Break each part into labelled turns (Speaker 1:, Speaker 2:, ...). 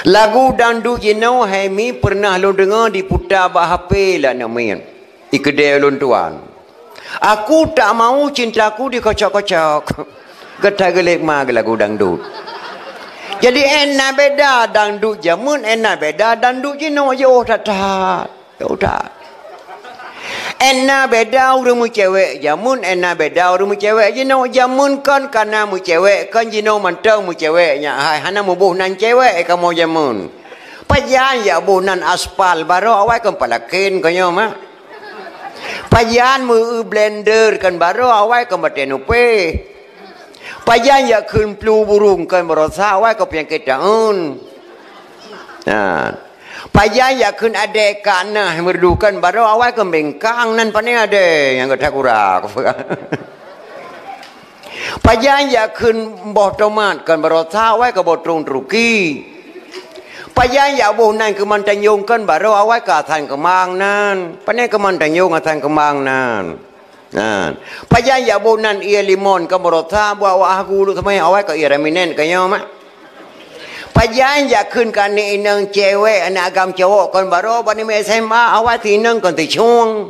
Speaker 1: Lagu dangdut Jino Hemi pernah lo dengar diputar HP lah namanya. Di kedai lon tuan. Aku tak mau cintaku dikocok-kocok. Kata gelek mah lagu dangdut. Jadi enak beda dangdut jamun, enak beda dangdut Jino yo tak. Yo tak. Enak beda orang mu cewek jamun, enak beda orang mu cewek Jino jamun kan karena mu cewek kan Jino mantang mu ceweknya. Hai hana mu buhnan cewek kamu jamun. Pajan ya buhnan aspal baru awak kan palakin kanyo mah. Pajan mu blender kan baru awak kan batenupe. Pajan ya kun plu burung kan berosa awak kan piang kedaun. Nah. Pajan ya kun ade kana merdukan baru awak kan bengkang nan pane ade yang kata kurak. Pajan ya kun boh tomat kan berosa awak kan botrung truki. Pajan ya boh nan ke mantanyong kan baru awak ka than kemang nan. Pane ke mantanyong than kemang nan. Nah, pajan ya boh nan ia limon kan berosa bawa aku lu sampai awak ka ia raminen kanyo mak. Pajan ya kun kan ni inang cewek anak agam cowok kan baru bani SMA awak ti inang kan ti chung.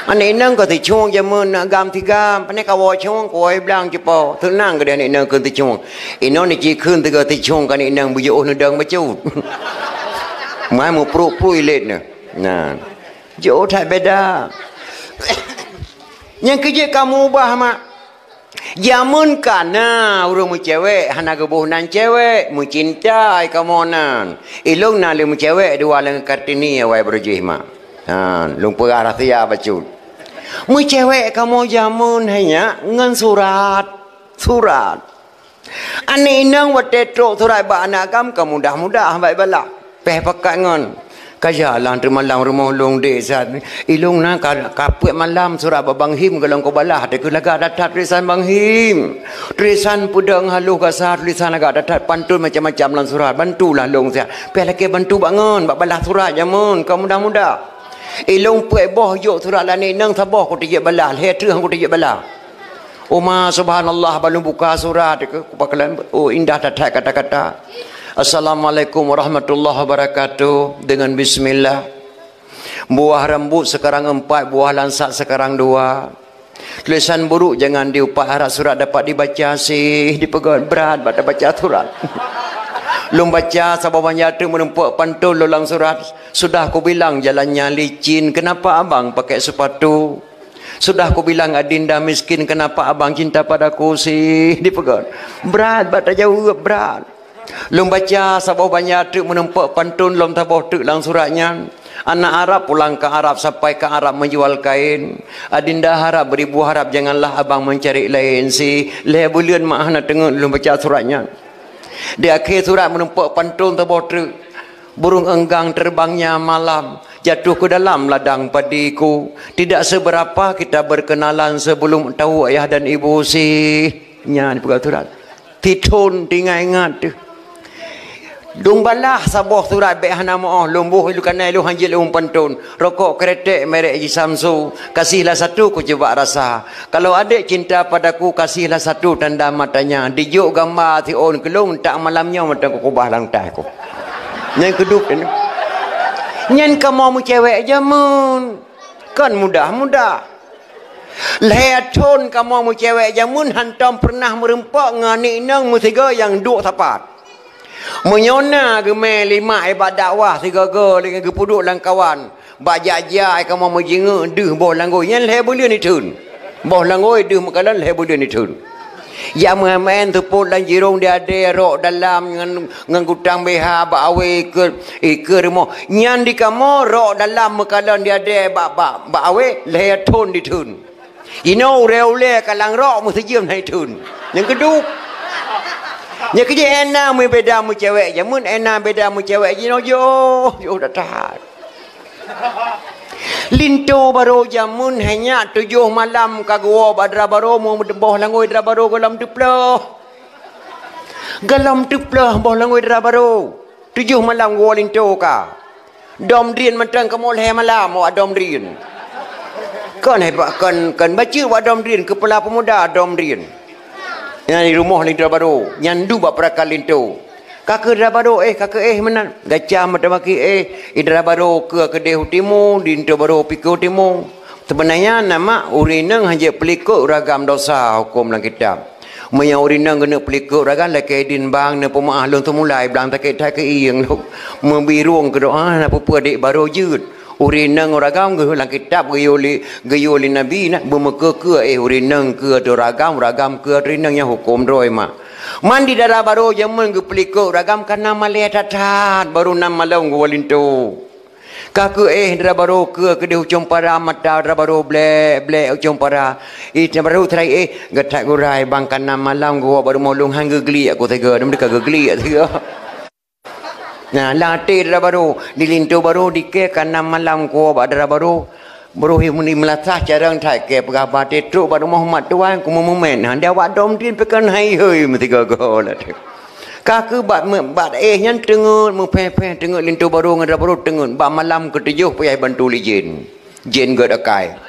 Speaker 1: Ani inang kan ti chung jamun agam tiga pane kawo chung koi blang cepo. Tenang ke dia ni inang kan ti chung. Ino ni ji kun tiga ti chung kan inang bujo nu dang bacut. Mai mu pru ilet ne. Nah. Jo tak beda. Yang kerja kamu ubah mak. Jamun kana urang mu cewek hana gebuhnan cewek mu cintai kamonan ilung na le mu cewek dua lang kartini awai berjih mak lung perah rahsia bacut mu cewek kamu jamun hanya ngan surat ane inang watetro surat ba anakam kamu mudah baik bala peh pakat ngan kajalan malam rumah long desa ilung na kapet malam surah babang him galang ko balah de kulaga datat tulisan bang him tulisan pudang halu kasar tulisan agak datat pantun macam-macam lan surat bantulah long sia pelake bantu bangun bak balah surat jamun kau mudah-mudah ilung puek boh yok surat lan ni nang saboh ko tije balah he treuh ko tije balah Uma subhanallah balung buka surat ke pakalan oh indah datat kata-kata Assalamualaikum warahmatullahi wabarakatuh. Dengan bismillah. Buah rambut sekarang 4, buah lansat sekarang 2. Tulisan buruk jangan diupah, harap surat dapat dibaca sih. Dipegang berat pada baca surat. Lum baca sabah nyata menempuk pantun lolang surat. Sudah aku bilang jalannya licin, kenapa abang pakai sepatu? Sudah aku bilang adinda miskin, kenapa abang cinta padaku sih? Dipegang berat pada jauh berat. Lom baca sabah banyak truk menempak pantun lom tabah truk lang suratnya. Anak Arab pulang ke Arab sampai ke Arab menjual kain. Adinda harap beribu harap janganlah abang mencari lain si leh bulan mak nak tengok lom baca suratnya. Di akhir surat menempak pantun tabah truk. Burung enggang terbangnya malam jatuh ke dalam ladang padiku. Tidak seberapa kita berkenalan sebelum tahu ayah dan ibu si. Nya di pegang surat. Titun tinggal ingat tu. Dung balah sabah surat baik hana moh lumbuh ilu kanai lu hanjil pantun rokok kretek merek Haji Samsu kasihlah satu ku coba rasa kalau adik cinta padaku kasihlah satu tanda matanya dijuk gambar ti on kelung tak malamnya mata ku kubah langtah ku yang kedua ni nyen kamu mu cewek jamun kan mudah lehaton kamu mu cewek jamun hantam pernah merempak ngani nang mu tiga yang duk tapat menyona gemel 5 ibadat dakwah 3 dengan gepuduk lang kawan bajajai kamu menjinga deuh boh langgoi yan leh bulan ni tun boh langgoi deuh makalan leh bulan ni tun ya men tu pun lan jirong dia ada rok dalam ngan gutang BH ba awe ke rumah nyan di kamu rok dalam makalan dia ada ba awe leh tun di tun ino reule kalang rok mesti jam hai tun yang kedua nya kerja enak mu beda mu cewek je mun enak beda mu cewek je no yo dah linto baro jamun hanya 7 malam kagua badra baro mu boh langoi dra baro galam teplah boh langoi dra baro 7 malam gua linto ka dom rian mentang kamu leh malam mu dom rian kan hebat kan baca wa dom rian kepala pemuda dom rian yang di rumah lintu baru nyandu bak perakal lintu Kakak drabaro kakak mana gacah mata maki idrabaro ke dehu timu dinto baro pikau timu sebenarnya nama urinang hanya pelikut ragam dosa hukum dalam kitab maya urinang kena pelikut ragam laki din bang ne pemaah lung tu mulai belang tak ke ieng lu membirung ke doa na pupu adik baro jut urinang ragam ke dalam kitab gayoli nabi nak bermeka ke urinang ke ragam ke urinang yang hukum roi mak mandi darah baru jaman ke pelikut ragam kana malaya tatat baru nam malang ke walinto kaku darah baru ke dia ucung para mata darah baru ble ucung para darah baru terai gatak gurai bang kana malang ke baru molong hang gegli aku tega dem dekat gegli tega nah latih darah baru dilinto baru dike kana malam ko darah baru Beruhi muni melatah jarang tak ke pegawai tetruk pada Muhammad tuan ku memen dia wak dom din pekan hai hei mesti gagal kaku bat nyan tengut mempe tengut lintu baru ngada baru tengut ba malam ketujuh payah bantu lijin jin gad akai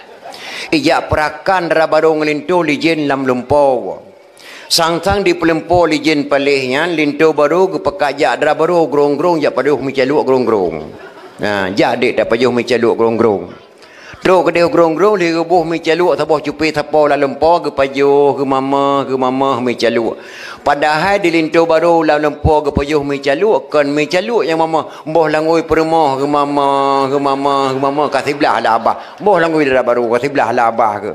Speaker 1: ijak perakan dara baru ngelintu lijin lam lumpo sang di pelempo lijin palihnya lintu baru ke pekajak dara baru grong-grong jak paduh micaluk grong-grong nah jadi tak paduh micaluk grong-grong Truk ke dia gerong-gerong dia rebuh mi caluk tabuh cupi tapo la lempo ke pajuh ke mama mi caluk. Padahal di lintu baru la lempo ke pajuh mi caluk kan mi caluk yang mama boh langoi peremah ke mama kasih belah lah abah. Boh langoi dah baru kasih belah lah abah ke.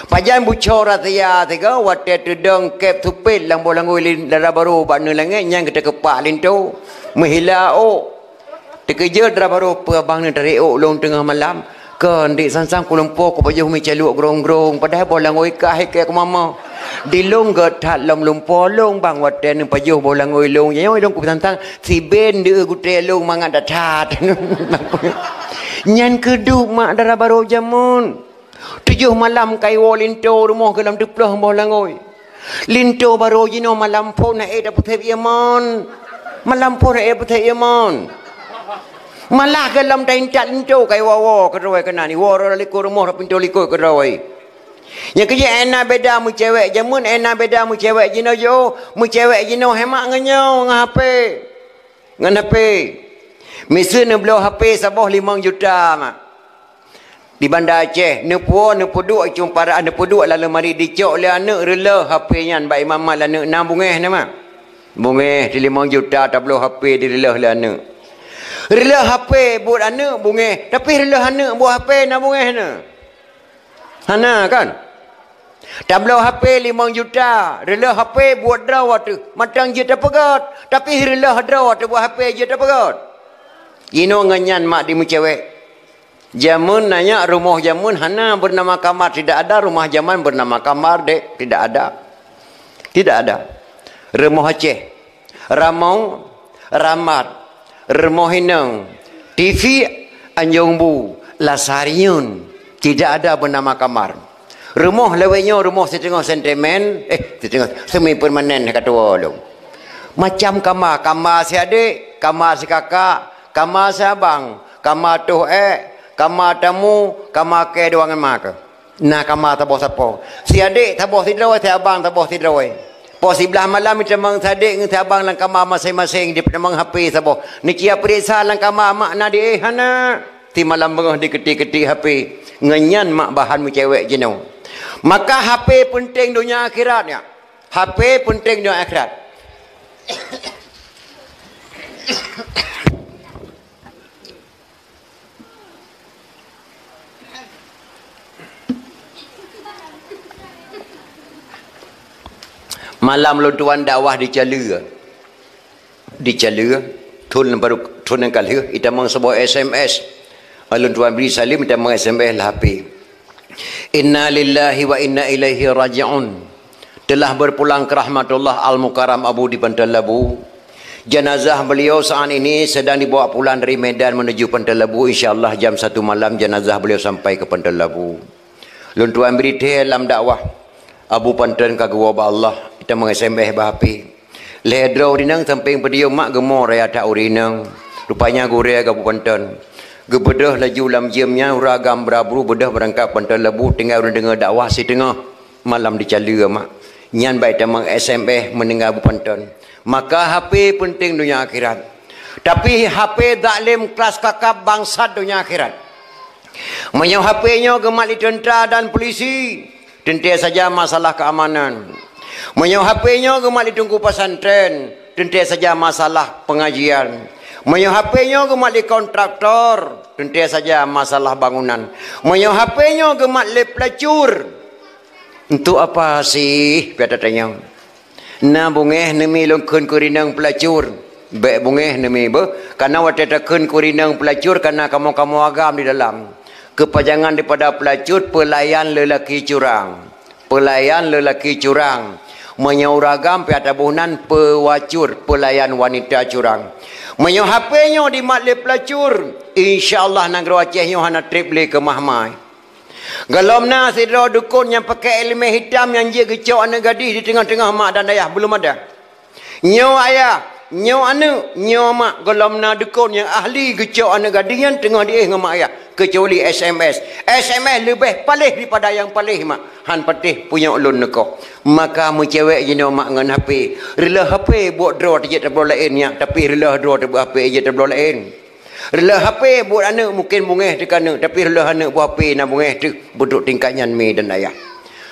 Speaker 1: Pajan bucor rataya tiga watet tudang kep tupit lang boh langoi dah baru bana langit yang kita kepak lintu mehila Terkejar dah baru abang ni dari long tengah malam. Kan di sansang Kuala ko pajuh mi caluk grong-grong padahal bolang oi kah ke mama dilong gatat lam lumpur long bang waten pajuh bolang oi long yang long ku sansang si ben de gute long mangan datat nyan keduk mak dara baro jamun 7 malam kai wo linto rumah ke dalam deploh bolang oi linto baro jino malam pon na da puthe yaman malam pon na puthe yaman malah dalam tain cat lintu kai wawo keroi kena ni woro liku rumah pintu liku keroi yang kerja ena beda mu cewek jamun ena beda mu cewek jino jo mu cewek jino hemak ngenyo ngah HP ngan HP mesin belo HP sabah 5 juta mak di Bandar Aceh nepu duk cum para nepu duk lalu mari dicok le anak rela HP nyan baik mama la anak 6 bungeh na mak bungeh di 5 juta tak belo HP di rela le anak rela HP buat anak bungeh tapi rela anak buat HP nak bungeh na hana kan tak belau HP 5 juta rela HP buat draw tu matang je tak pegat tapi rela draw tu buat HP je tak pegat ino nganyan mak di cewek jamun nanya rumah jamun hana bernama kamar tidak ada rumah jaman bernama kamar dek tidak ada rumah Aceh Ramong Ramat Remohinang TV Anjongbu Lasariun tidak ada bernama kamar rumah lewenya rumah setengah sentimen setengah semi permanen kata orang macam kamar si adik kamar si kakak kamar si abang kamar tu kamar tamu kamar ke doangan mak nah kamar taboh sapo si adik taboh si drawai si abang taboh si drawai po sebelah malam kita mang sadik ngah abang lang kamar masing-masing di penamang HP sabo niki periksa lang kamar mak na di hana ti malam bengah di keti-keti HP ngenyan mak bahan mu cewek jeno maka HP penting dunia akhiratnya HP penting dunia akhirat malam lontuan dakwah di Cala tun yang kali kita mang sebuah SMS lontuan beri salim kita mang SMS lah HP inna lillahi wa inna ilaihi raji'un telah berpulang ke rahmatullah Al-Mukarram Abu di Pantai Labu jenazah beliau saat ini sedang dibawa pulang dari Medan menuju Pantai Labu insyaAllah jam 1 malam jenazah beliau sampai ke Pantai Labu lontuan beri dalam dakwah Abu Pantan kagua ba Allah kita mengesembeh bahapi ledro dinang samping pedium mak gemor raya tak urinang rupanya gure Abu Pantan gebedah laju lam jamnya ragam berabru bedah berangkat Pantan Labu tinggal dengar dakwah si tengah malam di Cala mak nyan baik ta mengesembeh mendengar Abu Pantan Maka HP penting dunia akhirat. Tapi HP taklim kelas kakap bangsa dunia akhirat. Menyau HP-nya gemak di tentera dan polisi, tentu saja masalah keamanan. Menyau HP-nya gemak di tunggu pesantren, tentu saja masalah pengajian. Menyau HP-nya gemak di kontraktor, tentu saja masalah bangunan. Menyau HP-nya gemak di pelacur. Untuk apa sih? Biar tanya. Na bungeh nemi longkun kurinang pelacur. Baik bungeh nemi be. Karena waktu takun kurinang pelacur karena kamu agam di dalam. Kepanjangan daripada pelacur pelayan lelaki curang. Pelayan lelaki curang. Menyauragam piata buhunan pewacur pelayan wanita curang. Menyau HP-nya di matlib pelacur. InsyaAllah negara Aceh hana trip le ke Mahmai. Galomna sidra dukun yang pakai ilmu hitam yang dia gecok anak gadis di tengah-tengah mak dan ayah belum ada. Nyo ayah, nyo anak, nyo mak. Galomna dukun yang ahli gecok anak gadis yang tengah dia dengan mak ayah. Kecuali SMS. SMS lebih palih daripada yang palih mak. Han patih punya ulun neko. Maka mu cewek jenis mak dengan HP. Rela HP buat draw dia tak boleh lain ya. Tapi rela draw buat HP dia tak boleh lain. Rela HP buat anak mungkin bungeh dekat anak. Tapi rela anak buat HP nak bungeh tu. Buduk tingkatnya mi dan dayah.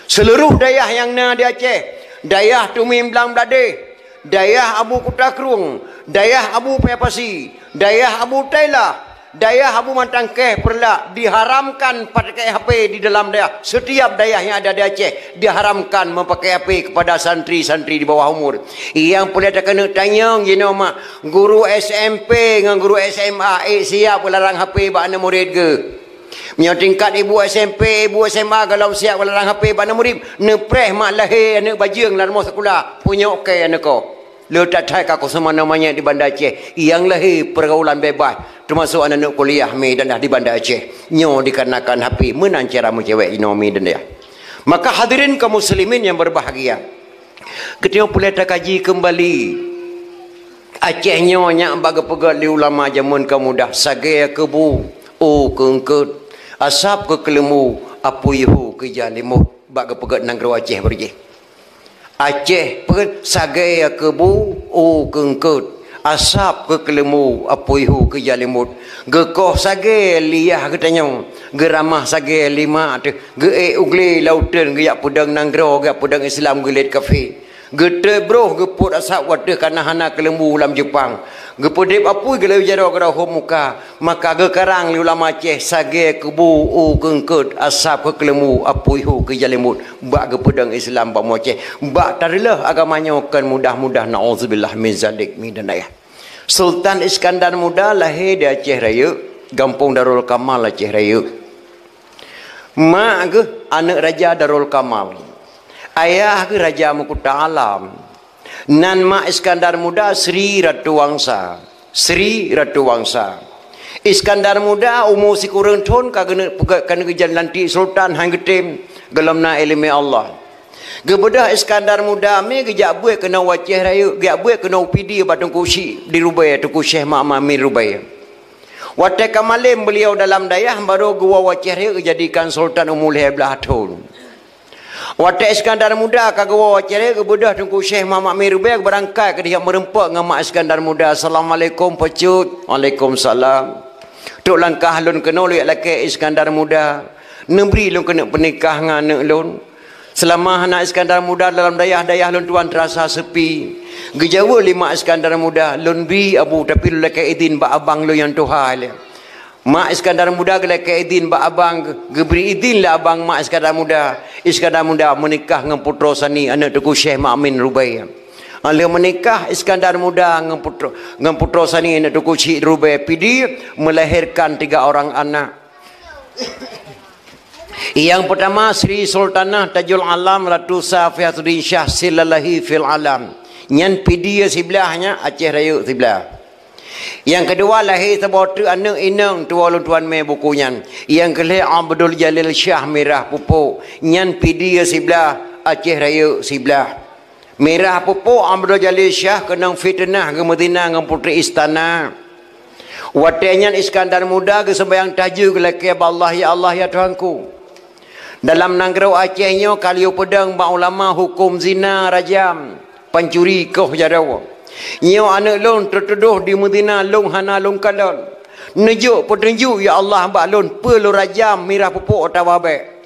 Speaker 1: Seluruh dayah yang na di Aceh. Dayah Tumi Belang Belade. Dayah Abu Kutakrung. Dayah Abu Pepasi. Dayah Abu Tailah. Dayah Abu Mantangkeh perla diharamkan pakai HP di dalam dayah. Setiap dayah yang ada di Aceh diharamkan memakai HP kepada santri-santri di bawah umur. Yang boleh tak kena tanya you mak, guru SMP dengan guru SMA siap larang HP bak anak murid ke? Punya tingkat ibu SMP, ibu SMA kalau siap larang HP bak anak murid, nepreh mak lahir anak bajang dalam sekolah punya okey anak kau. Letak tak aku semua namanya di Bandar Aceh. Yang lahir pergaulan bebas. Termasuk anak-anak kuliah mi dan dah di Bandar Aceh. Nyo dikarenakan HP. Menang cara mu cewek ino mi dan dia. Maka hadirin kaum muslimin yang berbahagia. Ketika boleh tak kaji kembali. Aceh nyo yang baga-baga li ulama jamun kemudah. Sagai kebu. O keengkut. Asap ke kelemu. Apuyhu ke jalimut. Baga-baga nanggro Aceh berjih. Aceh per sagai kebu o keengkut asap ke kelemu apuihu ke jalimut gekoh sagai liah katanya geramah sagai lima tu ge ugle lautan ge yak pudang nanggro ge pudang Islam gelet kafe gete bro geput asap wadah kana hana kelembu ulam Jepang gepudip apui gele jaro gara muka maka ge karang li ulama Aceh sagai kebu o keengkut asap ke kelembu apuihu ke jalimut bak ge pudang Islam ba Aceh bak tarilah agamanya kan mudah-mudah naudzubillah min zalik min danayah. Sultan Iskandar Muda lahir di Aceh Raya, Kampung Darul Kamal Aceh Raya. Mak ke anak Raja Darul Kamal. Ayah ke Raja Mukuta Alam. Nan mak Iskandar Muda Sri Ratu Wangsa. Sri Ratu Wangsa. Iskandar Muda umur si kurang ton kagena kejan lantik Sultan hang getem gelamna ilmu Allah. Gebedah Iskandar Muda me gejak buat kena Aceh Raya, gejak buat kena UPD Batang Kusi di Rubaya tu Syekh Mak Amin Rubaya. Waktu kemalim beliau dalam dayah baru gua Aceh Raya dijadikan Sultan umur 12 tahun. Waktu Iskandar Muda ka gua Aceh Raya gebedah tu Syekh Mak Amin Rubaya berangkat ke dia merempak dengan Mak Iskandar Muda. Assalamualaikum pecut. Waalaikumsalam. Tok langkah lun kena liat laki Iskandar Muda. Nebri lun kena pernikah dengan anak lun. Selama anak Iskandar Muda dalam dayah-dayah lun tuan terasa sepi. Gejawa lima Iskandar Muda. Lun bi abu tapi lu laki idin ba abang lu yang tuhal. Mak Iskandar Muda laki idin ba abang. Geberi idin lah abang Mak Iskandar Muda. Iskandar Muda menikah dengan putra sani anak Tuku Syekh Mak Amin Rubaya. Ala menikah Iskandar Muda dengan putra sani anak Tuku Syekh Rubaya. Pidi melahirkan 3 orang anak. Yang pertama Sri Sultanah Tajul Alam Ratu Safiatuddin Shah Silalahi fil Alam. Nyan pidia sebelahnya Aceh Raya sebelah. Yang kedua lahir sebuah anak inang tua tuan me bukunya. Yang kelih Abdul Jalil Shah Merah Pupuk. Nyan pidia sebelah Aceh Raya sebelah. Merah Pupuk Abdul Jalil Shah kena fitnah ke Madinah dengan puteri istana. Watanya Iskandar Muda ke sembahyang tahajud ke laki Allah ya Allah ya Tuhanku. Dalam Nanggro Acehnya kaliu pedang ba ulama hukum zina rajam, pencuri koh jarawa. Nyo anak lon tertuduh di Madinah long hana long kalon. Nejuk petunjuk ya Allah hamba lon perlu rajam mirah pupuk tawabe.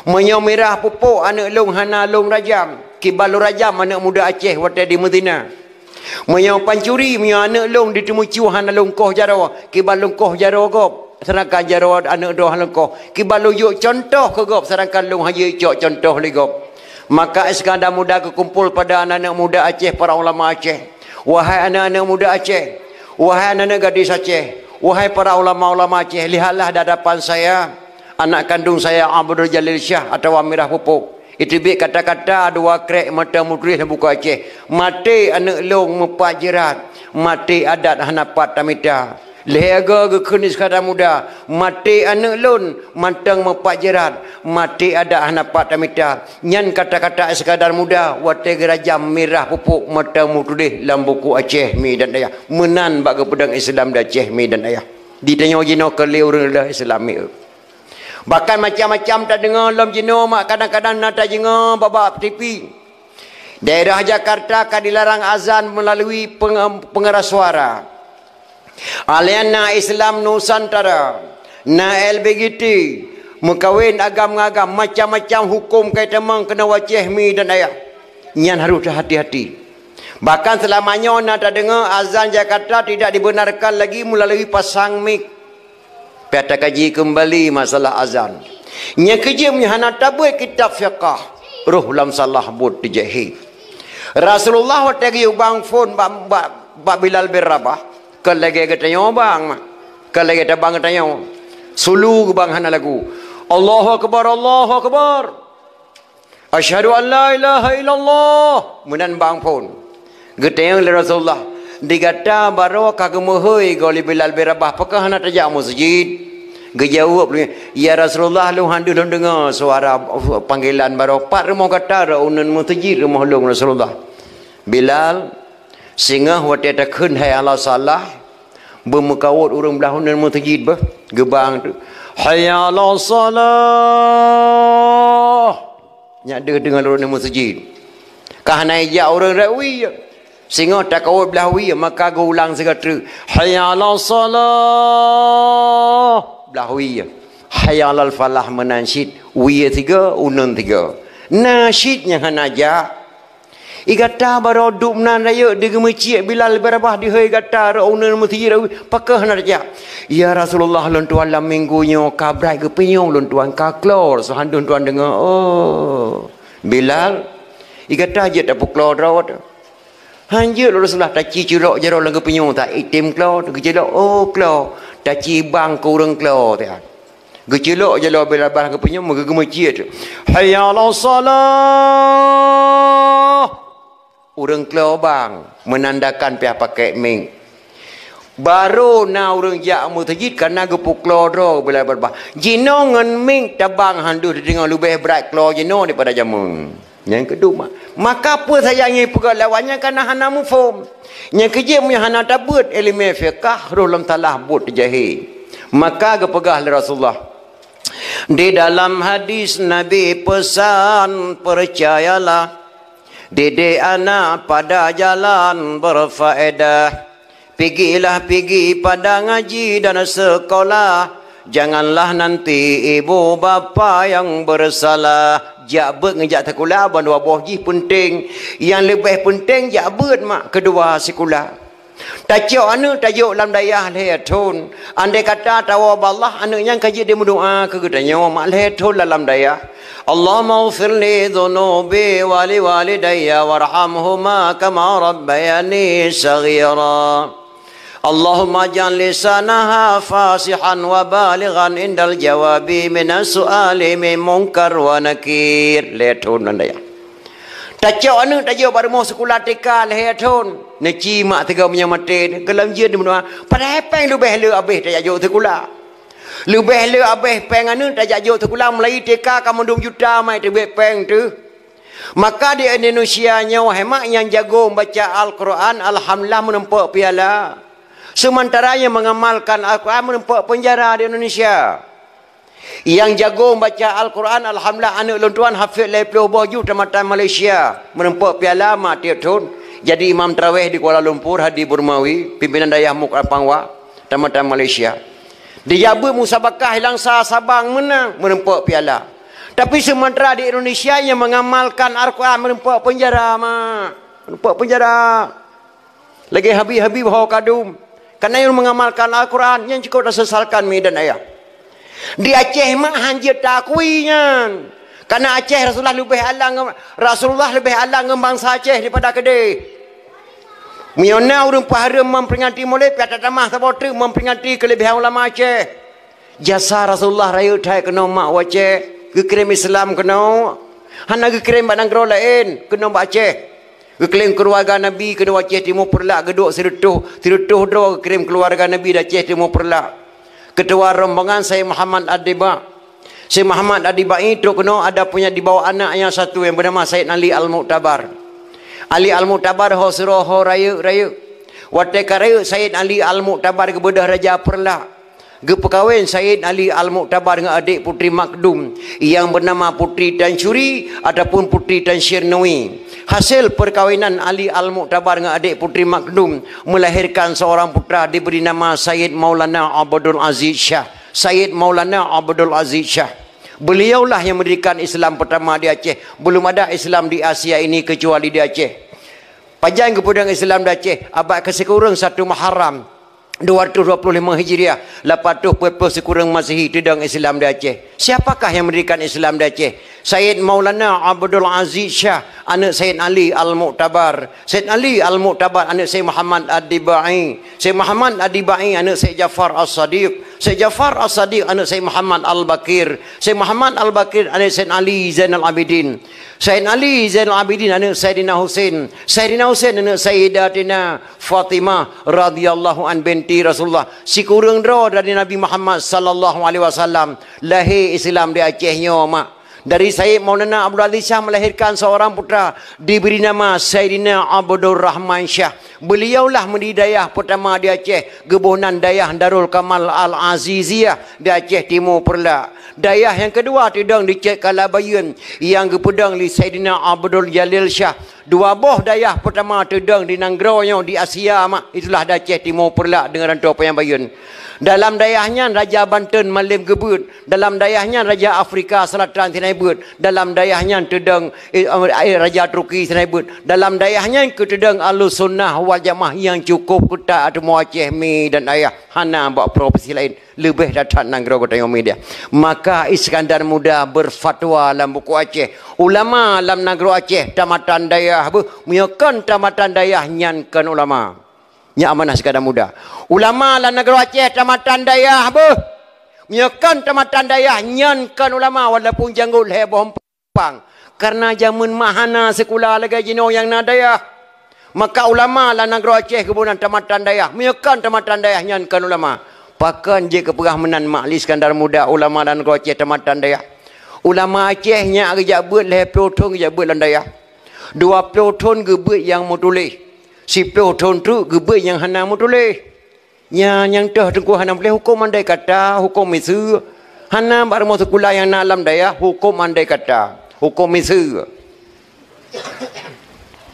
Speaker 1: Menyo mirah pupuk anak long hana long rajam. Kibalo rajam anak muda Aceh wate di Madinah. Menyo pancuri menyo anak long ditemucu hana long koh jaro. Kibalo koh jaro gop. Sedangkan jaro anak doh hana koh. Kibalo yuk contoh ke gop sedangkan long haji cok contoh li gop. Maka sekadar muda kekumpul pada anak-anak muda Aceh, para ulama Aceh. Wahai anak-anak muda Aceh, wahai anak-anak gadis Aceh, wahai para ulama-ulama Aceh, lihatlah di hadapan saya anak kandung saya Abdul Jalil Shah atau Amirah Pupuk. Itu biar kata-kata dua krek mata mudrih dan buku Aceh. Mati anak long mepat jerat, mati adat hanapat tamita. Lehaga ke kenis kada muda, mati anak lon mantang mepat jerat, mati ada hanapat tamita. Nyan kata-kata sekadar muda, wate gerajam mirah pupuk mata mudrih dalam buku Aceh mi dan ayah. Menan bagi pedang Islam dah Aceh mi dan ayah. Ditanya jino keli orang dah Islam mi. Bahkan macam-macam tak dengar dalam jino mak kadang-kadang nak tak dengar babak TV. Daerah Jakarta kan dilarang azan melalui pengeras suara. Alianna Islam Nusantara, na LGBT, mengkawin agam-agam, macam-macam hukum kait temang kena wajah mi dan ayah. Nyan harus hati-hati. Bahkan selamanya nak tak dengar azan Jakarta tidak dibenarkan lagi melalui pasang mik. Pihak kaji kembali masalah azan. Nya kerja menyahana tabuh kitab fiqah. Ruh lam salah bud dijahi. Rasulullah watagi ubang phone ba Bilal bin Rabah. Kalagi katanya bang, kalagi ada bang katanya. Sulu bang hana lagu. Allahu akbar, Allahu akbar. Asyhadu an la ilaha illallah. Menan bang pun. Katanya oleh Rasulullah. Digata baru kagemuhoi goli Bilal bin Rabah. Apakah hana tajak masjid? Gejawab ya Rasulullah lu handu dengar suara panggilan baru. Pak rumah kata unan masjid rumah lu Rasulullah. Bilal sehingga waktu ada kun hai Allah salah bermukawat orang belahun dan masjid bah gebang tu hai Allah salah nyak dengan orang masjid kahana ija orang rawi sehingga tak kawat belawi maka go ulang segala hai Allah salah belawi hai Allah falah menansyid wiya 3 unan 3 nasyidnya hanaja igata baru duk menan raya di gemecik Bilal berabah di hai gata raunan masjid pakah narja ya Rasulullah lon tuan lam minggunya kabrai ke pinyong lon tuan ka klor so handun tuan dengar oh Bilal igata je tak puklor rawat hanje Rasulullah tak ci curok jaro lang ke pinyong tak itim klor ke jelok oh klor tak ci bang kurang klor tak gecelok je lo Bilal bah ke pinyong ke gemecik hayya ala salah orang kelobang menandakan pihak pakai ming. Baru na orang jak mutajid karena gepuk kloro bila berbah. Jino ngan ming tabang handu dengan lebih berat klor jino daripada jamun. Yang kedua, maka apa sayangnya pegawai lawannya karena hana mufum. Yang kerja punya hana tabut ilmu fiqh dalam talah but jahi. Maka gepegah Rasulullah. Di dalam hadis Nabi pesan percayalah didik anak pada jalan berfaedah. Pergilah pergi pada ngaji dan sekolah. Janganlah nanti ibu bapa yang bersalah. Jabut ngejak sekolah bandua bohji penting. Yang lebih penting jabut mak kedua sekolah. Tajuk anak tajuk dalam dayah lehetun. Andai kata tawa Allah anak yang kaji dia berdoa ke katanya mak lehetun dalam dayah. Allahumma ighfir li dhunubi wa li walidayya warhamhuma kama rabbayani saghira. Allahumma ja'al lisanaha fasihan wa balighan indal jawabi minas su'ali min munkar wa nakir. Lehetun andaya. Tajuk anu tajuk baru mau sekolah TK lehetun. Neci mak tiga punya mati kelam je dia berdoa. Padahal peng lebih le habis tajuk sekolah. Lebih le habis peng anu tajuk sekolah mulai TK kamu 2 juta mai tebek peng tu. Maka di Indonesia nya wahai mak yang jago membaca Al-Quran alhamdulillah menempak piala. Sementara yang mengamalkan Al-Quran menempak penjara di Indonesia. Yang jago membaca Al-Quran alhamdulillah anak lontuan hafiz 50 baju tamatan Malaysia menempak piala mak tiap tahun. jadi imam tarawih di Kuala Lumpur, Hadi Burmawi, pimpinan dayah Muk Pangwa, Tamatan Malaysia. Dia jabat musabakah Langsa Sabang menang, menempuh piala. Tapi sementara di Indonesia yang mengamalkan Al-Quran menempuh penjara, menempuh penjara. Lagi habis-habis bahawa kadum. Kerana yang mengamalkan Al-Quran yang cukup sesalkan medan ayah. Di Aceh mak hanjir takuinya. Karena Aceh Rasulullah lebih alang dengan bangsa Aceh daripada Kedah. Miona urang pahara memperingati mulai piata tamah sabotre memperingati kelebihan ulama Aceh. Jasa Rasulullah raya thai kena mak Aceh, kekirim Islam kena. Hana kekirim badang negara lain kena mak Aceh. Kekirim keluarga Nabi kena Aceh Timur Perlak geduk sirutuh dro kekirim keluarga Nabi dah Aceh Timur Perlak. Ketua rombongan saya Muhammad Adiba. Syekh Muhammad Adiba itu kena ada punya di bawah anak yang satu yang bernama Said Ali Al-Mu'tabar. Ali Al-Mu'tabar ho suruh ho raya. Watai raya Said Ali Al-Mu'tabar ke bedah Raja Perlak. Ke perkahwin Said Ali Al-Mu'tabar dengan adik Putri Makdum yang bernama Putri Tan Syuri ataupun Putri Tan Syirnawi. Hasil perkahwinan Ali Al-Mu'tabar dengan adik Putri Makdum melahirkan seorang putra diberi nama Sayyid Maulana Abdul Aziz Shah. Sayyid Maulana Abdul Aziz Shah. Beliaulah yang mendirikan Islam pertama di Aceh. Belum ada Islam di Asia ini kecuali di Aceh. Panjang kemudian Islam di Aceh abad kesekurang 1 Muharram 225 Hijriah 800 sekurang Masihi tedang Islam di Aceh. Siapakah yang mendirikan Islam di Aceh? Sayyid Maulana Abdul Aziz Shah, anak Sayyid Ali Al-Mu'tabar. Sayyid Ali Al-Mu'tabar anak Sayyid Muhammad Adibai. Sayyid Muhammad Adibai anak Sayyid Jafar As-Sadiq. Sayyid Jafar As-Sadiq anak Sayyid Muhammad Al-Bakir. Sayyid Muhammad Al-Bakir anak Sayyid Ali Zainal Abidin. Sayyid Ali Zainal Abidin anak Sayyidina Husain. Sayyidina Husain anak Sayyidatina Fatimah radhiyallahu an binti Rasulullah. Si kurang dro dari Nabi Muhammad sallallahu alaihi wasallam. Lahir Islam di Acehnya mak. Dari Sayyid Maulana Abdul Aziz Shah melahirkan seorang putra diberi nama Sayyidina Abdul Rahman Shah. Beliaulah mendidayah pertama di Aceh, Gebunan Dayah Darul Kamal Al-Aziziyah di Aceh Timur Perlak. Dayah yang kedua tidang di Cek Kalabayun yang kepedang di Sayyidina Abdul Jalil Shah. Dua boh dayah pertama tidang di Nanggronya di Asia mak. Itulah di Aceh Timur Perlak dengan Rantua Payambayun. Dalam dayahnya Raja Banten Malim Gebut. Dalam dayahnya Raja Afrika Selatan Sinaibut. Dalam dayahnya tedang Raja Turki Sinaibut. Dalam dayahnya ketedang Ahlus Sunnah wal Jamaah yang cukup ketat ada Aceh Mi dan ayah hana buat profesi lain lebih datang nanggro kota yang media. Maka Iskandar Muda berfatwa dalam buku Aceh. Ulama dalam negeri Aceh tamatan dayah menyakan tamatan dayah nyankan ulama. Nya amanah Iskandar Muda. Ulama dalam negeri Aceh tamatan dayah menyakan tamatan dayah nyankan ulama walaupun janggut heboh pang. Karena zaman mahana sekolah lagi jino yang nadayah. Maka ulama lah negeri Aceh kebunan tamatan dayah menyakan tamatan dayah nyankan ulama. Pakan je ke perahmanan Mak Iskandar Muda ulama dan negeri Aceh tamatan dayah. Ulama Aceh nya agak buat leh pelotong je buat dayah. 2 pelotong gebut yang mutulih. Si pelotong tu gebut yang hana mutulih. Yang dah tengku hana boleh hukum andai kata, hukum misu. Hana baru mau sekolah yang nak alam dayah hukum andai kata, hukum misu.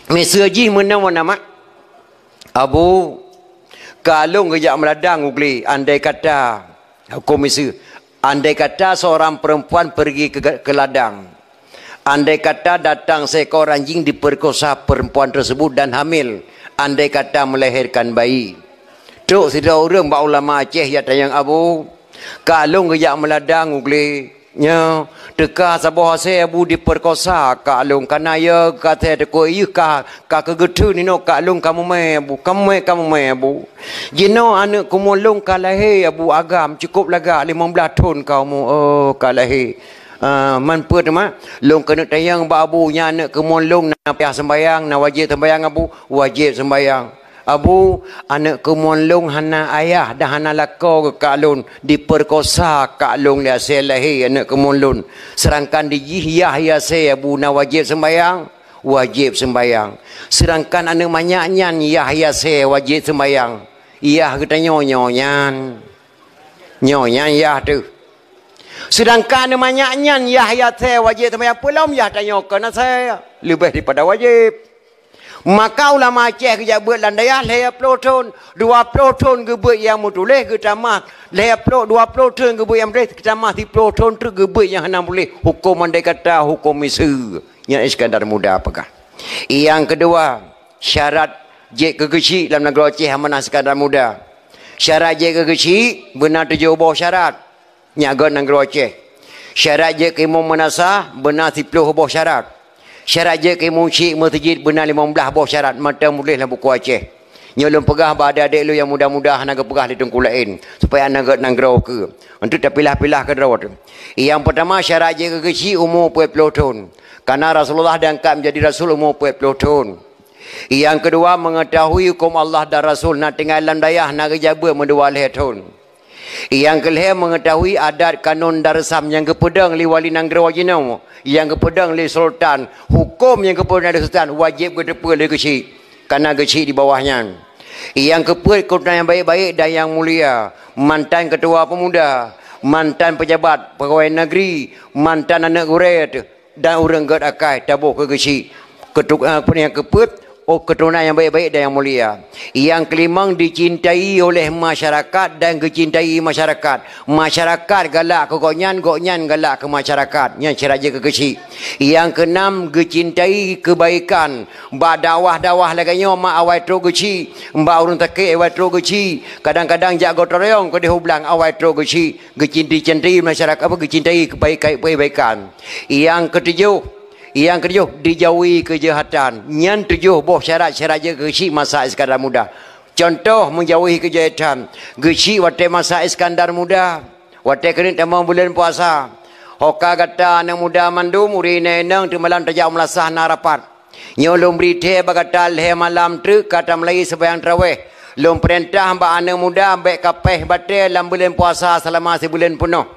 Speaker 1: Misu haji menang nama Abu kalung kejak meladang ugli andai kata hukum misu. Andai kata seorang perempuan pergi ke ladang. Andai kata datang seekor anjing diperkosa perempuan tersebut dan hamil. Andai kata melahirkan bayi. Tuk sida orang bak ulama Aceh ya tayang Abu. Kalung kejak meladang ugli. Nya teka sabah saya Abu diperkosa kalung kana ya kata teko ieu ka kegetu ni no kalung kamu me Abu. Kamu me Abu. Jino anak kumulung kalahe Abu agam cukup laga 15 tahun kamu. Oh kalahe. Man put mah long kena tayang ba Abu nya anak kumulung na piah sembayang na wajib sembayang Abu wajib sembayang. Abu anak kemonlong hana ayah dah hana lako ke kalun diperkosa kalung dia selahi anak kemonlong sedangkan di jihyah ya saya Abu na wajib sembayang sedangkan anak manyaknyan Yahya saya wajib sembayang iya kita nyonyan ya tu sedangkan anak manyaknyan Yahya saya wajib sembayang pulau ya tanya kena saya lebih daripada wajib. Maka ulama Aceh kerja buat landaya leher peloton 20 ton ke buat yang mutuleh ke tamah leher 20 ton ke buat yang boleh ke tamah 10 ton tu ke buat yang hana boleh hukum andai kata hukum Mesir yang Iskandar Muda apakah. Yang kedua syarat je kekecil dalam negara Aceh amanah Iskandar Muda. Syarat je kekecil benar 7 buah syarat nyaga negara Aceh. Syarat je ke manasah benar 10 buah syarat. Syarat je ke muncik masjid benar 15 buah syarat mata boleh dalam buku Aceh. Nyolong pegah pada adik lu yang mudah-mudah naga pegah di tengku lain supaya naga nangrau ke. Untuk tak pilah-pilah ke rawat. Yang pertama syarat je ke kecil umur 40 tahun. Karena Rasulullah diangkat menjadi Rasul umur 40 tahun. Yang kedua mengetahui hukum Allah dan Rasul nak tinggal dalam dayah nak jaba mendua tahun. Yang kelima mengetahui adat kanun darsam yang kepedang li wali nanggara wajinau, yang kepedang li sultan, hukum yang kepedang li sultan wajib kedepa li kecil karena kecil di bawahnya. Yang kepedang keputusan yang baik-baik dan yang mulia, mantan ketua pemuda, mantan pejabat pegawai negeri, mantan anak guret dan orang gad akai tabuh ke kecil. Yang kepedang keturunan yang baik-baik dan yang mulia. Yang kelima dicintai oleh masyarakat dan dicintai masyarakat. Masyarakat galak ke gonyan galak ke masyarakat. Yang syarat je ke kecil. Yang keenam dicintai kebaikan. Ba dawah lagi mak awai tro kecil. Mbak urun takik awai tro kecil. Kadang-kadang jago terayong ke dihublang awai tro kecil. Dicintai masyarakat apa dicintai kebaikan. Yang ketujuh dijauhi kejahatan. Yang 7 buah syarat-syarat je kecil masa Iskandar Muda. Contoh menjauhi kejahatan. Kecil waktu masa Iskandar Muda. Waktu kena tamang bulan puasa. Hoka kata anak muda mandum uri neneng tu malam tajak melasah narapat. Nyolong berita bagata leh malam tu kata Melayu sebayang terawih. Lom perintah mbak anak muda ambek kapeh batal dalam bulan puasa selama sebulan penuh.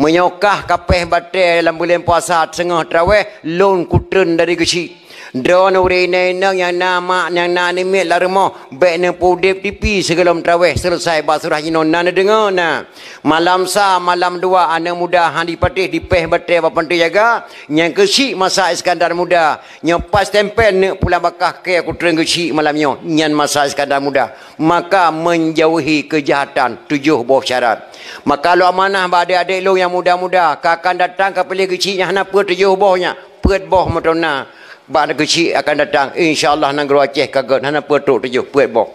Speaker 1: Menyokah kapeh batal dalam bulan puasa setengah terawih lon kutren dari kecil. Drone uri neneng yang nama yang nanimit larmo baik ne pudip tipi sebelum terawih selesai basurah jinona ne dengar na. Malam malam 2 anak muda hang dipatih dipeh batal bapan tu jaga yang kecil masa Iskandar Muda. Nyopas tempel ne pula bakah ke kutren kecil malamnya nyan masa Iskandar Muda. Maka menjauhi kejahatan 7 buah syarat. Maka lu amanah adik-adik lu yang muda-muda akan datang ke pilih kecilnya hana per 7 buahnya per buah matona. Bak kecil akan datang insya-Allah nang Guru Aceh kagak hana per 7 per buah.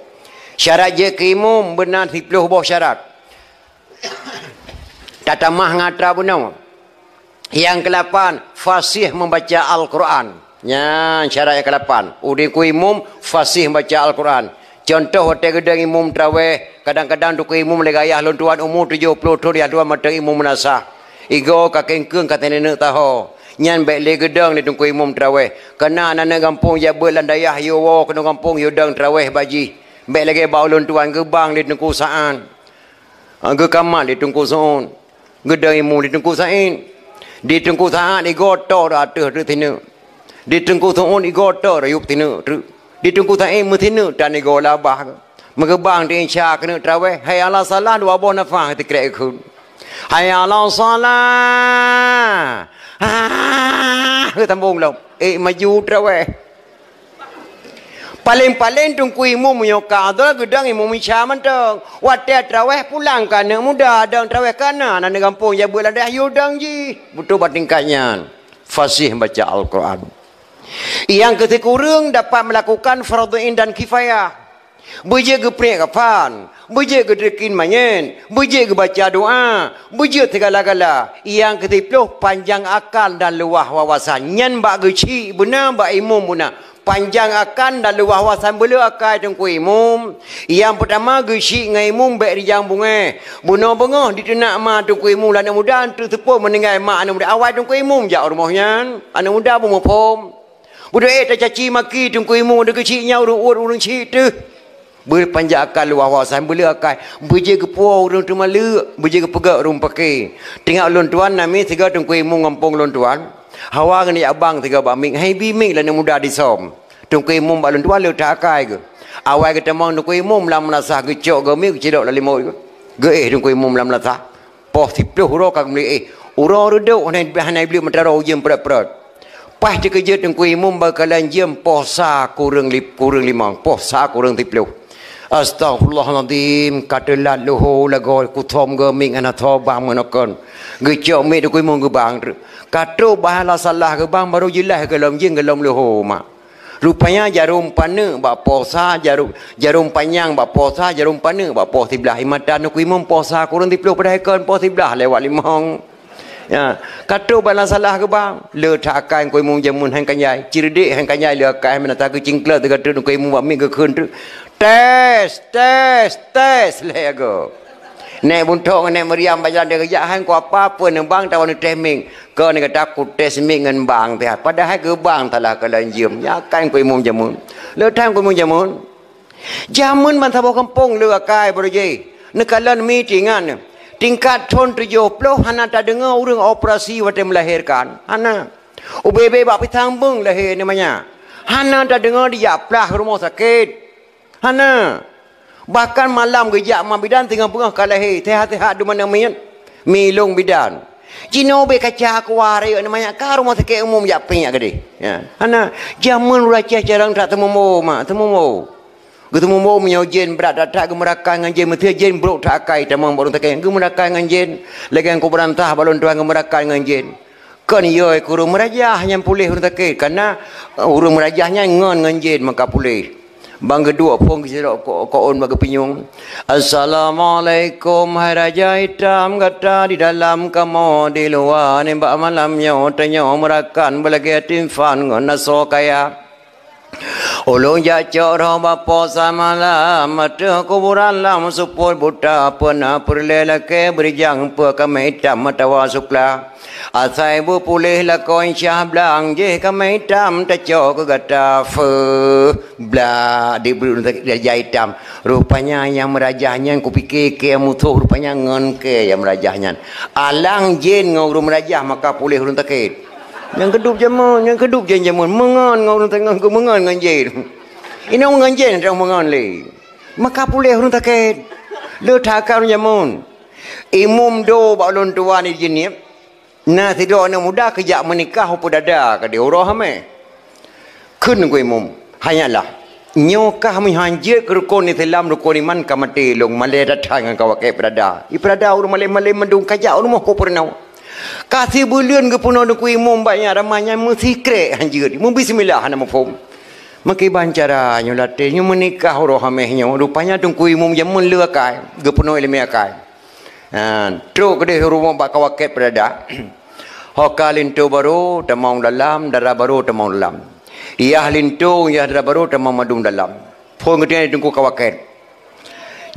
Speaker 1: Syarat je kimum benar 10 buah syarat. Tatamah ngatra benar. Yang ke-8 fasih membaca Al-Quran. Ya, syarat yang ke-8 udi ku imum fasih membaca Al-Quran. Contoh hotel gedang imum terawih, kadang-kadang tu imum legayah lon tuan umur 70 tahun dia tuan mata imum menasah. Igo kakengkeung kata nenek tahu. Nyan baik le gedang ni tungku imum terawih. Kena anak kampung jabal landayah yo wo kena kampung yo dang terawih baji. Baik lagi bau lon tuan gebang di tungku saan. Ge kamal di tungku son. Gedang imum di tungku sain. Di tungku saan igo to ra teh tinu. Di tungku son igo to ra yup tinu. Di tungku sain mutina dan igo labah. Megebang di insya kena terawih. Hai Allah salah 2 buah nafah tikrek kun. Hai Allah salah. Tambung long maju terawih. Paling-paling tungku imum menyoka adalah gedang imum isya mentang. Wadah terawih pulang kan anak muda dan terawih kana anak kampung ya bulan dah yudang ji. Betul batingkatnya. Fasih baca Al-Quran. Yang kekurang dapat melakukan fardhu ain dan kifayah. Beje ke prek kapan, beje ke dekin manyen, beje ke baca doa, beje segala-gala. Yang ke-10 panjang akal dan luah wawasan. Nyan bak geci benar bak imum benar. Panjang akal dan luah wawasan bela akal tengku imum. Yang pertama geci ngai imum baik rijang bunga. Bunuh bengah ditenak ma tengku imum anak muda tu sepuh meninggal mak anak muda awal tengku imum jak rumahnya. Anak muda pun mopom. Budak tak caci maki tengku imum de gecinya urung cik tu. Berpanjang akal luah wawasan bela akal beje ke puau urang tu malu beje ke pegak urang pakai tengok lon tuan nami tiga tungku imum ngampung lon tuan hawa ngani abang tiga baming hai biming lah muda disom tungku imum ba lon tuan le tak akai ke awal ke temang tungku imum lam nasah gecok gemi cidok la limau ke tungku imum lam nasah poh 10 ro kag meli urang redok hanai beli mentara ujem perat-perat Pas dikejut dengan ku imum bakalan jam posa kurang limang. Posa kurang 30. Astaghfirullahaladzim kata laluhu lagu kutom geming anak tobang menakon gejok mi ku imum gebang kata bahala salah gebang baru jelas gelam jing gelam luhu mak. Rupanya jarum pana bak posa jarum panjang bak posa jarum pana bak pos tiblah imatan ku imum posa kurang 30 pada ekon pos tiblah lewat limang. Ya, kata bala salah ke bang, le tak akan ku imum jamun hang kanyai, cirdik hang kanyai le akan menata ke cingkla te kata ku imum mi ke keun tu. Tes le go. Nek buntong nek Maryam bajalan dia kerja hang ku apa-apa nang bang tawon timing. Ke ni kata ku tes ming ngan bang teh. Padahal ke bang talah ke lanjim. Ya kan ku imum jamun. Le tang ku imum jamun. Jamun man tabo kampung le akai bro je. Nekalan meetingan. Tingkat tahun 70 hana tak dengar orang operasi waktu melahirkan. Hana. Bebe bak pitang bung lahir namanya. Hana tak dengar dia plah rumah sakit. Hana. Bahkan malam gejak mak bidan tengah pengah kalahir. Tehat-tehat di mana milung bidan. Cino be kaca keluar namanya ka rumah sakit umum jak pinyak gede. Ya. Hana. Jaman raca jarang tak temu mak, temu mo. Ketemu mau menyojen berat tak gemerakan dengan jen mesti jen brok tak akai tamang baru tak gemerakan dengan jen lagi yang ku berantah balon tuan gemerakan dengan jen kan yo kurung merajah yang pulih tak karena urung merajahnya ngon dengan jen maka pulih bang kedua pun kita ko on bagi pinyung assalamualaikum hai raja hitam kata di dalam kamu di luar nembak malamnya tanya merakan belagi timfan ngon naso kaya ulung jacok roh bapa samalam mata kuburan lam supur buta pena perlelake berjang pe kami hitam matawa sukla asai bu pulih lakon syah blang je kami hitam tacok ke gata fe bla di raja hitam rupanya yang merajahnya ku fikir ke mutuh rupanya ngon ke yang merajahnya alang jin ngau merajah maka pulih urun takit yang kedup jamun mengon ngau tengah ku mengon nganjir ini orang nganjir orang mengon le maka pulih orang takit le takar jamun imum do balon tua ni jinip nah tidak anak muda kejak menikah apa dada ke dia orang ame kun ku imum hanyalah nyokah menghanjir ke rukun Islam rukun iman kamati long malai datang dengan kawak berada ibrada orang malai mendung kajak rumah ko pernah kasih bulan ke puno ku imum banyak ramanya mesti krek hanjir mu bismillah ana mafhum maki bancara nyolate nyu menikah rohamehnya rupanya tungku imum jamun le akai ke puno ilmi akai tro ke rumah bak kawaket berada hokalinto baru tamang dalam darah baru tamang dalam iya linto ya darah baru tamang madung dalam pon ke tungku kawaket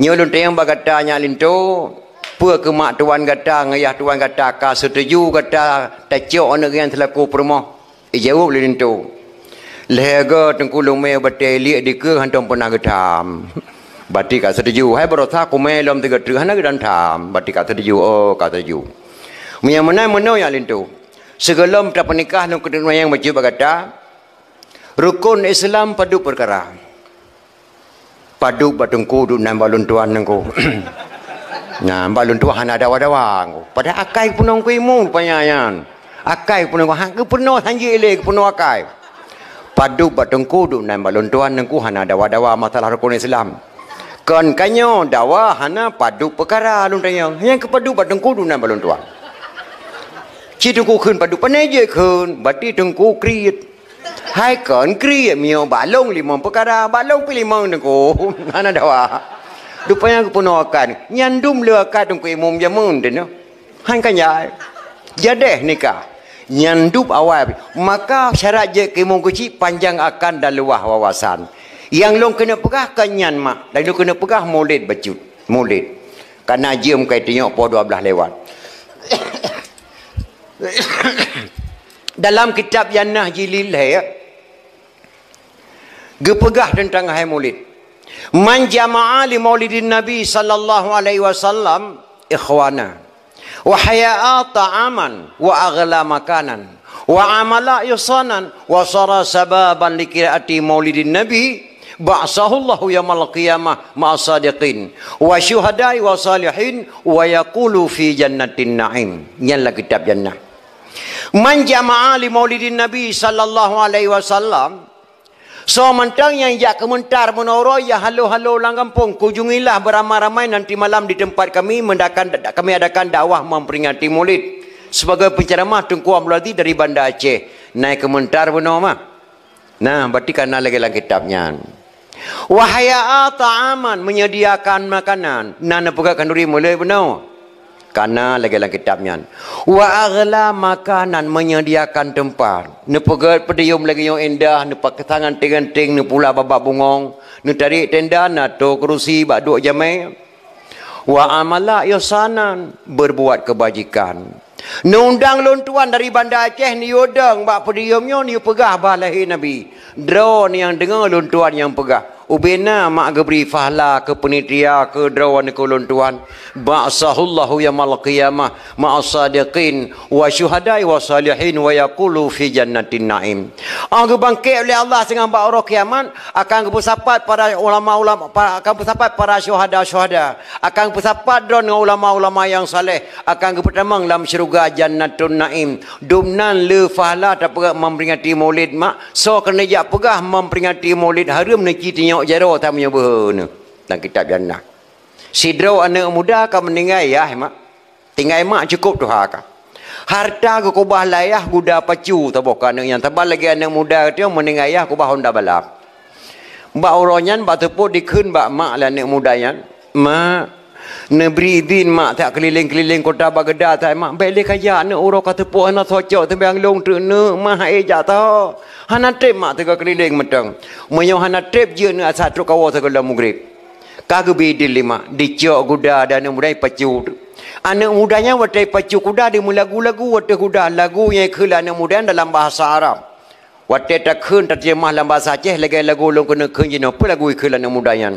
Speaker 1: nyolun tayang bagata nya linto pua ke mak tuan kata ngayah tuan kata ka setuju kata tacok anak yang telaku permah jawab lin tu lega tengkulung me bateli di ke hantam pernah getam bati ka setuju hai berotha ku me lom tiga tu hana gedan tham bati ka setuju oh ka setuju yang mana ya lin tu segelom tak pernikah nang kedua yang maju berkata rukun Islam padu perkara padu batungku du nan balun tuan nangku nah balun tuan ada wadawang pada akai punong ku imung panyayan akai punong hang ke penuh hanji le penuh akai padu batungku du nan balun tuan nangku hana ada wadawa masalah rukun Islam kan kanyo dawa hana padu perkara lun tayang yang ke padu batungku du nan balun tuan chi tungku khun padu paneje khun bati tungku kriit hai kan kriit mio balong limong perkara balong pi limong nangku hana dawa rupanya aku penuh akan nyandum le akan tungku imum jamun tu no hang kanyai jadeh nikah nyandup awal maka syarat je imum kuci panjang akan dan luah wawasan yang long kena pegah kanyan mak dan long kena pegah maulid bacut maulid karena jam kai tengok po 12 lewat dalam kitab Jannah Jilil ya gepegah tentang hai maulid man jama'a li maulidin nabi sallallahu alaihi wasallam ikhwana wa haya'a ta'aman wa aghla makanan wa amala ihsanan wa sara sababan li qiraati maulidin nabi ba'sahu Allahu yaumil qiyamah ma'as-sadiqin wa syuhada'i wa salihin wa yaqulu fi jannatin na'im. Inilah kitab Jannah. Man jama'a li maulidin Nabi sallallahu alaihi wasallam. So mentang yang jak kementar menoro ya halo-halo lang kampung, kunjungilah beramai-ramai nanti malam di tempat kami kami adakan dakwah memperingati Maulid. Sebagai penceramah Tunku Abdul dari Banda Aceh. Naik kementar benar mah. Nah, berarti karena lagi dalam kitabnya. Wahaya ta'aman, menyediakan makanan. Nana pegak kanduri mulai benar. Karena lagi dalam kitabnya. Wa aghla makanan, menyediakan tempat. Ne pegat pedium lagi yang indah, ne pakai tangan ting-ting, ne pula babak bungong, ne tarik tenda, ne to kerusi bak duk jamai. Wa amala yosanan, berbuat kebajikan. Ne undang lontuan dari Banda Aceh ni yodang bak pediumnya ni pegah balahi Nabi. Drone yang dengar lontuan yang pegah. Ubena mak geberi fahla ke penitia ke drawan ke lontuan. Ba'sahullahu yamal qiyamah ma'as-sadiqin wa syuhada'i wa salihin wa yaqulu fi jannatin na'im. Ang bangkit oleh Allah dengan ba'urah kiamat akan bersapat para ulama-ulama, akan bersapat para syuhada-syuhada, akan bersapat dengan ulama-ulama yang saleh, akan bertamang dalam syurga jannatun na'im. Dumnan le fahla tak pegah memperingati Maulid mak. So kena jak pegah memperingati Maulid harum nak citinya jaro tak punya berhena dalam kitab jannah. Sidro anak muda akan meninggal ya mak. Tinggal mak cukup tu hak. Harta ke kubah layah guda pacu tabok anak yang tabal lagi anak muda dia meninggal ya kubah honda balap. Mbak oronyan mbak tepuk dikun mbak mak lah anak muda yan. Mak neberi izin mak tak keliling-keliling kota Baghdad tak mak balik kaya anak urang kata tepuk anak socok tembang long tu ne mak ejak tahu. Hana trip mak tega keliling metang. Menyo hana trip je ni satu kawa segala mugrib. Kagak bidil lima dicok kuda dan anak muda pacu. Anak mudanya watai pacu kuda di lagu-lagu watai kuda lagu yang khula anak muda dalam bahasa Arab. Watai tak khun terjemah dalam bahasa Aceh lagi lagu long kena khun jino apa lagu khula anak mudanya.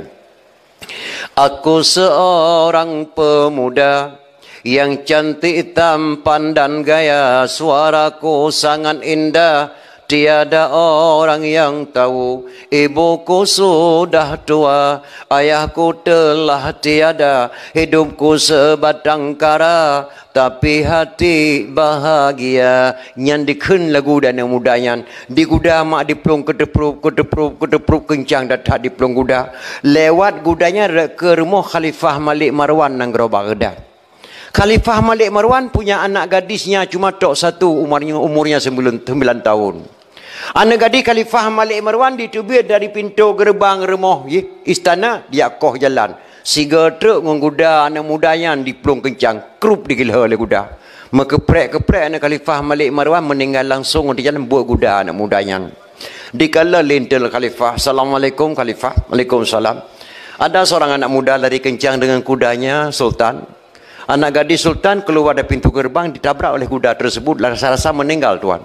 Speaker 1: Aku seorang pemuda yang cantik tampan dan gaya, suaraku sangat indah. Tiada orang yang tahu, ibuku sudah tua, ayahku telah tiada, hidupku sebatang kara, tapi hati bahagia. Nyan dikhen lagu dan yang mudanya, di kuda mak diplong kedeprup kencang datang diplong kuda. Lewat kudanya ke rumah Khalifah Malik Marwan nang Baghdad. Khalifah Malik Marwan punya anak gadisnya cuma tok satu, umurnya 9 tahun. Anak gadis Khalifah Malik Marwan ditubir dari pintu gerbang rumah istana, dia koh jalan. Siga truk dengan kuda anak mudanya diplong kencang, krup digilha oleh kuda. Keprek anak Khalifah Malik Marwan meninggal langsung di jalan buat kuda anak mudanya. Dikala lintel Khalifah, Assalamualaikum Khalifah. Waalaikumsalam. Ada seorang anak muda lari kencang dengan kudanya Sultan. Anak gadis Sultan keluar dari pintu gerbang ditabrak oleh kuda tersebut, rasa-rasa meninggal tuan.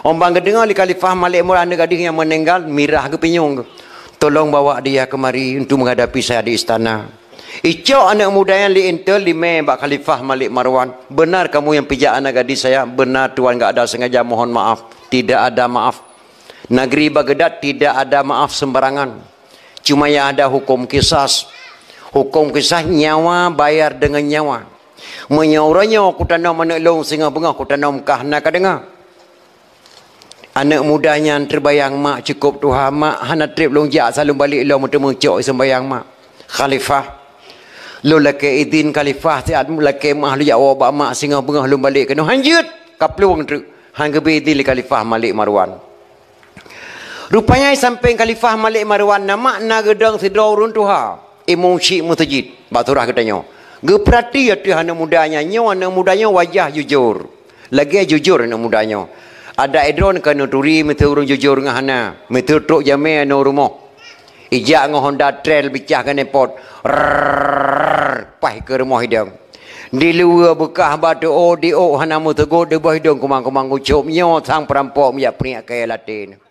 Speaker 1: Orang dengar di Khalifah Malik Marwan anak gadis yang meninggal, mirah ke pinyung. Tolong bawa dia kemari untuk menghadapi saya di istana. Icok anak muda yang liintel lima bak Khalifah Malik Marwan. Benar kamu yang pijak anak gadis saya? Benar tuan, enggak ada sengaja, mohon maaf. Tidak ada maaf. Negeri Baghdad tidak ada maaf sembarangan. Cuma yang ada hukum kisas. Hukum kisah nyawa bayar dengan nyawa. Menyauranya aku tanam anak long singa bengah aku tanam kah nak dengar. Anak mudanya terbayang mak cukup Tuhan mak hana trip long jak selalu balik lo mutemu cok sembayang mak. Khalifah lo lake izin Khalifah tiad lake mah lu jak wabak mak singa bengah lu balik kena hanjut kaplung tu hang gebe izin Khalifah Malik Marwan. Rupanya sampai Khalifah Malik Marwan nama na gedang sidro run tuha imam syik musjid baturah katanya. Geperhati ya tu anak mudanya anak mudanya wajah jujur. Lagi jujur anak mudanya. Ada edron kena turi mete urang jujur ngah hana. Mete truk jame no rumah. Ijak ngah Honda Trail bicah kan nepot. Pai ke rumah hidang. Di luar bekah batu o di o hana mu tego de boh hidang kumang-kumang ucup nyo sang perampok miak pria kaya latin.